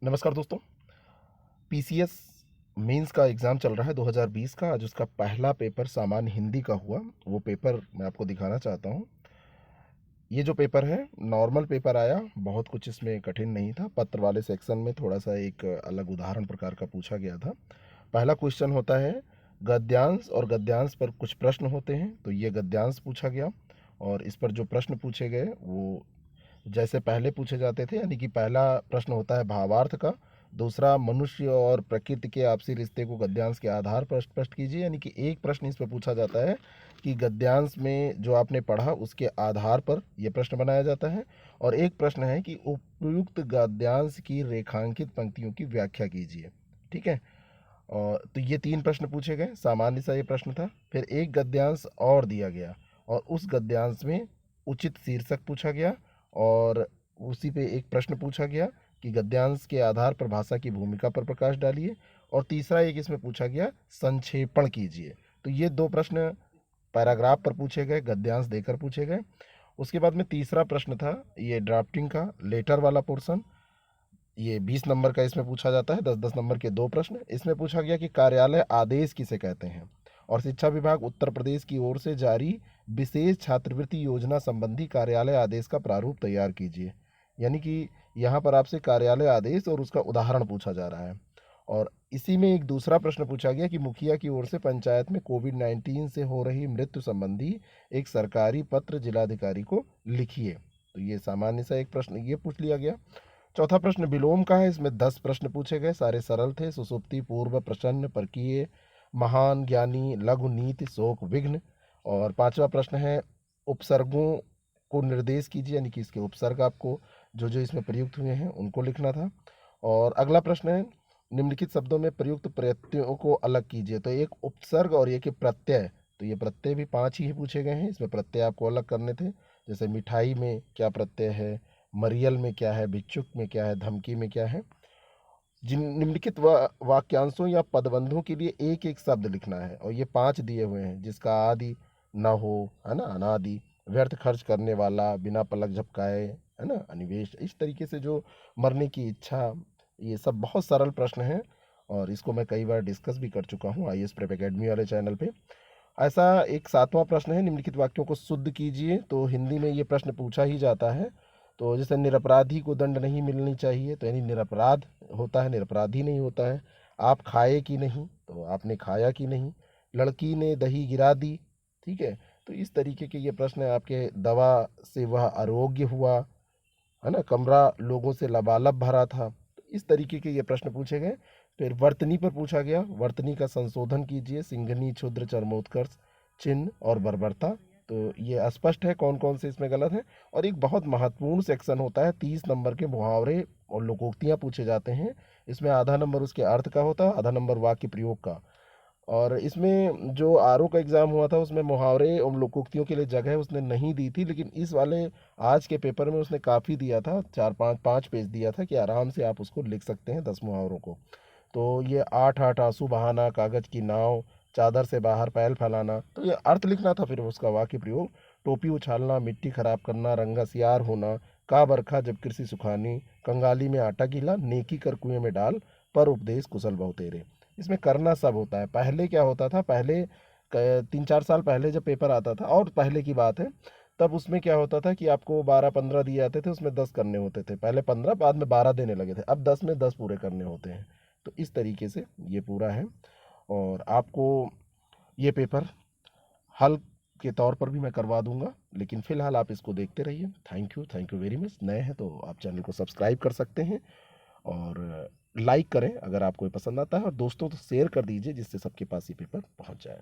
नमस्कार दोस्तों। PCS mains का एग्ज़ाम चल रहा है 2020 का। आज उसका पहला पेपर सामान्य हिंदी का हुआ। वो पेपर मैं आपको दिखाना चाहता हूँ। ये जो पेपर है नॉर्मल पेपर आया, बहुत कुछ इसमें कठिन नहीं था। पत्र वाले सेक्शन में थोड़ा सा एक अलग उदाहरण प्रकार का पूछा गया था। पहला क्वेश्चन होता है गद्यांश, और गद्यांश पर कुछ प्रश्न होते हैं। तो ये गद्यांश पूछा गया, और इस पर जो प्रश्न पूछे गए वो जैसे पहले पूछे जाते थे, यानी कि पहला प्रश्न होता है भावार्थ का। दूसरा, मनुष्य और प्रकृति के आपसी रिश्ते को गद्यांश के आधार पर स्पष्ट कीजिए। यानी कि एक प्रश्न इस पर पूछा जाता है कि गद्यांश में जो आपने पढ़ा उसके आधार पर यह प्रश्न बनाया जाता है। और एक प्रश्न है कि उपयुक्त गद्यांश की रेखांकित पंक्तियों की व्याख्या कीजिए। ठीक है। और तो ये तीन प्रश्न पूछे गए, सामान्य सा ये प्रश्न था। फिर एक गद्यांश और दिया गया, और उस गद्यांश में उचित शीर्षक पूछा गया, और उसी पे एक प्रश्न पूछा गया कि गद्यांश के आधार पर भाषा की भूमिका पर प्रकाश डालिए। और तीसरा एक इसमें पूछा गया संक्षेपण कीजिए। तो ये दो प्रश्न पैराग्राफ पर पूछे गए, गद्यांश देकर पूछे गए। उसके बाद में तीसरा प्रश्न था ये ड्राफ्टिंग का लेटर वाला पोर्शन। ये 20 नंबर का इसमें पूछा जाता है, 10-10 नंबर के दो प्रश्न। इसमें पूछा गया कि कार्यालय आदेश किसे कहते हैं, और शिक्षा विभाग उत्तर प्रदेश की ओर से जारी विशेष छात्रवृत्ति योजना संबंधी कार्यालय आदेश का प्रारूप तैयार कीजिए। यानी कि यहाँ पर आपसे कार्यालय आदेश और उसका उदाहरण पूछा जा रहा है। और इसी में एक दूसरा प्रश्न पूछा गया कि मुखिया की ओर से पंचायत में कोविड-19 से हो रही मृत्यु संबंधी एक सरकारी पत्र जिलाधिकारी को लिखिए। तो ये सामान्य सा एक प्रश्न ये पूछ लिया गया। चौथा प्रश्न विलोम का है। इसमें 10 प्रश्न पूछे गए, सारे सरल थे। सुसुप्ति, पूर्व, प्रसन्न, परकीय, महान, ज्ञानी, लघु, नीति, शोक, विघ्न। और पांचवा प्रश्न है उपसर्गों को निर्देश कीजिए, यानी कि इसके उपसर्ग आपको जो जो इसमें प्रयुक्त हुए हैं उनको लिखना था। और अगला प्रश्न है निम्नलिखित शब्दों में प्रयुक्त प्रत्ययों को अलग कीजिए। तो एक उपसर्ग और एक प्रत्यय। तो ये प्रत्यय भी पांच ही पूछे गए हैं, इसमें प्रत्यय आपको अलग करने थे। जैसे मिठाई में क्या प्रत्यय है, मरियल में क्या है, भिक्षुक में क्या है, धमकी में क्या है। जिन निम्नलिखित वाक्यांशों या पदबंधों के लिए एक एक शब्द लिखना है, और ये पांच दिए हुए हैं जिसका आदि न हो, है ना, अनादि, व्यर्थ खर्च करने वाला, बिना पलक झपकाए, है ना, अनिवेश। इस तरीके से जो मरने की इच्छा, ये सब बहुत सरल प्रश्न हैं, और इसको मैं कई बार डिस्कस भी कर चुका हूँ आईएएस प्रेप एकेडमी वाले चैनल पे। ऐसा एक सातवां प्रश्न है निम्नलिखित वाक्यों को शुद्ध कीजिए। तो हिंदी में ये प्रश्न पूछा ही जाता है। तो जैसे निरपराधी को दंड नहीं मिलनी चाहिए, तो यानी निरपराध होता है, निरपराधी नहीं होता है। आप खाए कि नहीं, तो आपने खाया कि नहीं। लड़की ने दही गिरा दी। ठीक है। तो इस तरीके के ये प्रश्न है आपके। दवा से वह आरोग्य हुआ, है ना। कमरा लोगों से लबालब भरा था। तो इस तरीके के ये प्रश्न पूछे गए। फिर वर्तनी पर पूछा गया, वर्तनी का संशोधन कीजिए। सिंघनी, क्षुद्र, चरमोत्कर्ष, चिन्ह और बर्बरता। तो ये स्पष्ट है कौन कौन से इसमें गलत है। और एक बहुत महत्वपूर्ण सेक्शन होता है, 30 नंबर के मुहावरे और लोकोक्तियाँ पूछे जाते हैं। इसमें आधा नंबर उसके अर्थ का होता है, आधा नंबर वाक्य प्रयोग का। और इसमें जो आरओ का एग्ज़ाम हुआ था उसमें मुहावरे और लोकोक्तियों के लिए जगह उसने नहीं दी थी, लेकिन इस वाले आज के पेपर में उसने काफ़ी दिया था, चार पाँच पाँच पेज दिया था कि आराम से आप उसको लिख सकते हैं 10 मुहावरों को। तो ये आठ आठ आंसू बहाना, कागज़ की नाव, चादर से बाहर पैर फैलाना, तो ये अर्थ लिखना था। फिर उसका वाक्य प्रयोग, टोपी उछालना, मिट्टी खराब करना, रंगसियार होना, का बरखा जब कृषि सुखानी, कंगाली में आटा गीला, नेकी कर कुएं में डाल, पर उपदेश कुशल बहुतेरे। इसमें करना सब होता है। पहले क्या होता था, पहले 3-4 साल पहले जब पेपर आता था, और पहले की बात है, तब उसमें क्या होता था कि आपको 12-15 दिए जाते थे, उसमें 10 करने होते थे। पहले 15, बाद में 12 देने लगे थे। अब 10 में 10 पूरे करने होते हैं। तो इस तरीके से ये पूरा है। और आपको ये पेपर हल के तौर पर भी मैं करवा दूंगा, लेकिन फिलहाल आप इसको देखते रहिए। Thank you very much. नए हैं तो आप चैनल को सब्सक्राइब कर सकते हैं, और लाइक करें अगर आपको ये पसंद आता है, और दोस्तों तो शेयर कर दीजिए जिससे सबके पास ये पेपर पहुंच जाए।